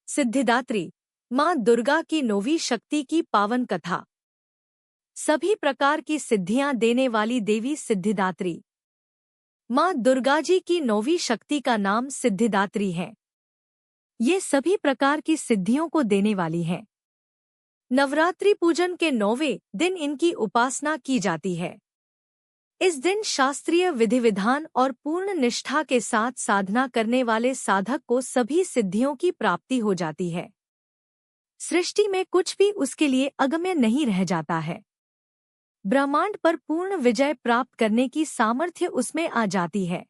सिद्धिदात्री माँ दुर्गा की 9वीं शक्ति की पावन कथा। सभी प्रकार की सिद्धियां देने वाली देवी सिद्धिदात्री। माँ दुर्गा जी की 9वीं शक्ति का नाम सिद्धिदात्री है। ये सभी प्रकार की सिद्धियों को देने वाली है। नवरात्रि पूजन के 9वें दिन इनकी उपासना की जाती है। इस दिन शास्त्रीय विधि विधान और पूर्ण निष्ठा के साथ साधना करने वाले साधक को सभी सिद्धियों की प्राप्ति हो जाती है। सृष्टि में कुछ भी उसके लिए अगम्य नहीं रह जाता है। ब्रह्मांड पर पूर्ण विजय प्राप्त करने की सामर्थ्य उसमें आ जाती है।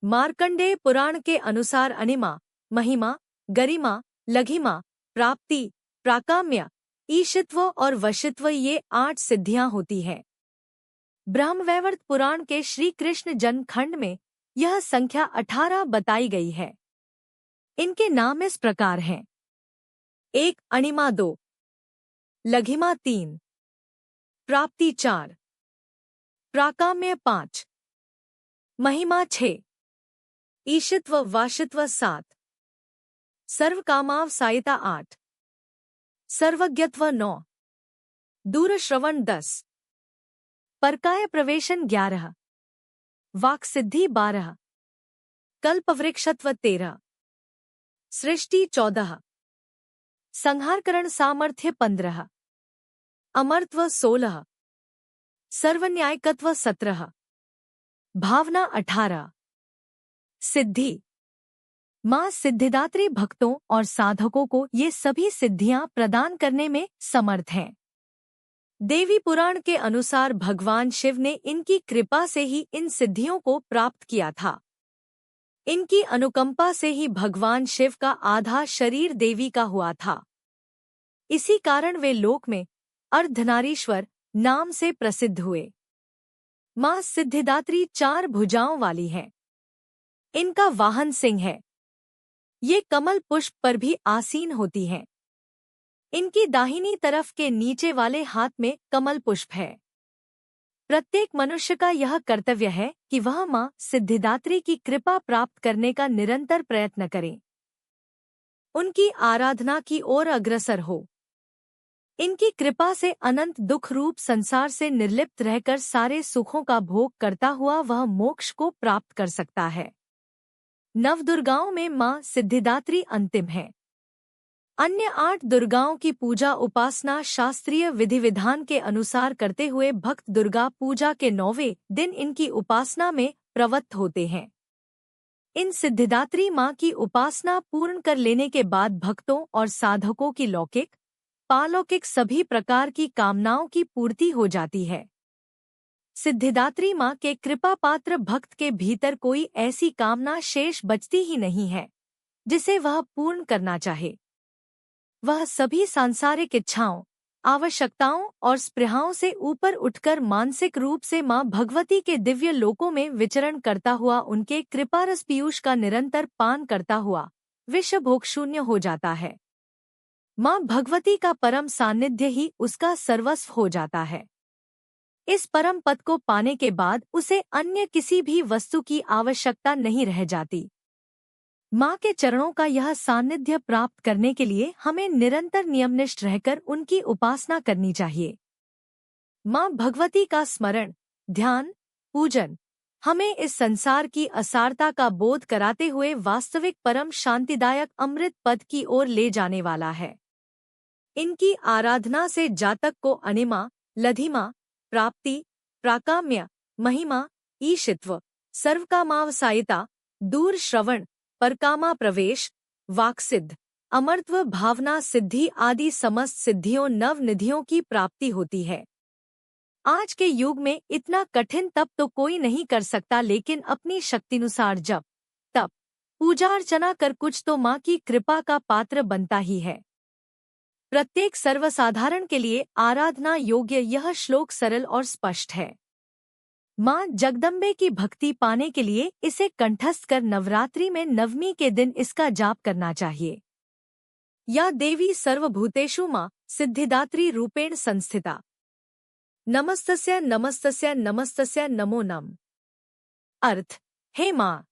मार्कंडेय पुराण के अनुसार अनिमा, महिमा, गरिमा, लघिमा, प्राप्ति, प्राकाम्य, ईशित्व और वशित्व ये 8 सिद्धियां होती हैं। ब्रह्मवैवर्त पुराण के श्री कृष्ण जन्म खंड में यह संख्या 18 बताई गई है। इनके नाम इस प्रकार हैं: 1 अणिमा, 2 लघिमा, 3 प्राप्ति, 4 प्राकाम्य, 5 महिमा, 6 ईशित्व वाशित्व, 7 सर्वकामावसायिता, 8 सर्वज्ञत्व, 9 दूरश्रवण, 10 परकाय प्रवेशन, 11 वाक्सिद्धि, 12 कल्पवृक्षत्व, 13 सृष्टि, 14 संहारकरण सामर्थ्य, 15 अमरत्व, 16 सर्वन्यायकत्व, 17 भावना, 18 सिद्धि। माँ सिद्धिदात्री भक्तों और साधकों को ये सभी सिद्धियां प्रदान करने में समर्थ हैं। देवी पुराण के अनुसार भगवान शिव ने इनकी कृपा से ही इन सिद्धियों को प्राप्त किया था। इनकी अनुकंपा से ही भगवान शिव का आधा शरीर देवी का हुआ था। इसी कारण वे लोक में अर्धनारीश्वर नाम से प्रसिद्ध हुए। माँ सिद्धिदात्री 4 भुजाओं वाली हैं। इनका वाहन सिंह है। ये कमल पुष्प पर भी आसीन होती हैं। इनकी दाहिनी तरफ के नीचे वाले हाथ में कमल पुष्प है। प्रत्येक मनुष्य का यह कर्तव्य है कि वह माँ सिद्धिदात्री की कृपा प्राप्त करने का निरंतर प्रयत्न करे, उनकी आराधना की ओर अग्रसर हो। इनकी कृपा से अनंत दुख रूप संसार से निर्लिप्त रहकर सारे सुखों का भोग करता हुआ वह मोक्ष को प्राप्त कर सकता है। नवदुर्गाओं में माँ सिद्धिदात्री अंतिम है। अन्य 8 दुर्गाओं की पूजा उपासना शास्त्रीय विधि विधान के अनुसार करते हुए भक्त दुर्गा पूजा के 9वें दिन इनकी उपासना में प्रवृत्त होते हैं। इन सिद्धिदात्री माँ की उपासना पूर्ण कर लेने के बाद भक्तों और साधकों की लौकिक पालौकिक सभी प्रकार की कामनाओं की पूर्ति हो जाती है। सिद्धिदात्री माँ के कृपा पात्र भक्त के भीतर कोई ऐसी कामना शेष बचती ही नहीं है जिसे वह पूर्ण करना चाहे। वह सभी सांसारिक इच्छाओं, आवश्यकताओं और स्पृहाओं से ऊपर उठकर मानसिक रूप से माँ भगवती के दिव्य लोकों में विचरण करता हुआ उनके कृपारस पीयूष का निरंतर पान करता हुआ विषभोग शून्य हो जाता है। माँ भगवती का परम सान्निध्य ही उसका सर्वस्व हो जाता है। इस परम पद को पाने के बाद उसे अन्य किसी भी वस्तु की आवश्यकता नहीं रह जाती। माँ के चरणों का यह सान्निध्य प्राप्त करने के लिए हमें निरंतर नियमनिष्ठ रहकर उनकी उपासना करनी चाहिए। माँ भगवती का स्मरण, ध्यान, पूजन हमें इस संसार की असारता का बोध कराते हुए वास्तविक परम शांतिदायक अमृत पद की ओर ले जाने वाला है। इनकी आराधना से जातक को अनिमा, लघिमा, प्राप्ति, प्राकाम्य, महिमा, ईशित्व, सर्वकामावसायिता, दूर श्रवण, परकामा प्रवेश, वाक्सिद्ध, अमरत्व, भावना सिद्धि आदि समस्त सिद्धियों नवनिधियों की प्राप्ति होती है। आज के युग में इतना कठिन तप तो कोई नहीं कर सकता, लेकिन अपनी शक्तिनुसार जप, तप, पूजा अर्चना कर कुछ तो माँ की कृपा का पात्र बनता ही है। प्रत्येक सर्वसाधारण के लिए आराधना योग्य यह श्लोक सरल और स्पष्ट है। माँ जगदम्बे की भक्ति पाने के लिए इसे कंठस्थ कर नवरात्रि में 9वीं के दिन इसका जाप करना चाहिए। या देवी सर्वभूतेषु माँ सिद्धिदात्री रूपेण संस्थिता। नमस्तस्य नमस्तस्य नमस्तस्य नमो नम। अर्थ: हे माँ,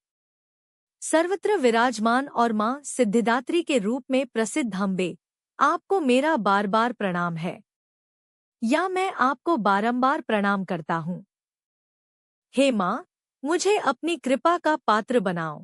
सर्वत्र विराजमान और माँ सिद्धिदात्री के रूप में प्रसिद्ध अम्बे, आपको मेरा बार बार प्रणाम है, या मैं आपको बारंबार प्रणाम करता हूँ। हे माँ, मुझे अपनी कृपा का पात्र बनाओ।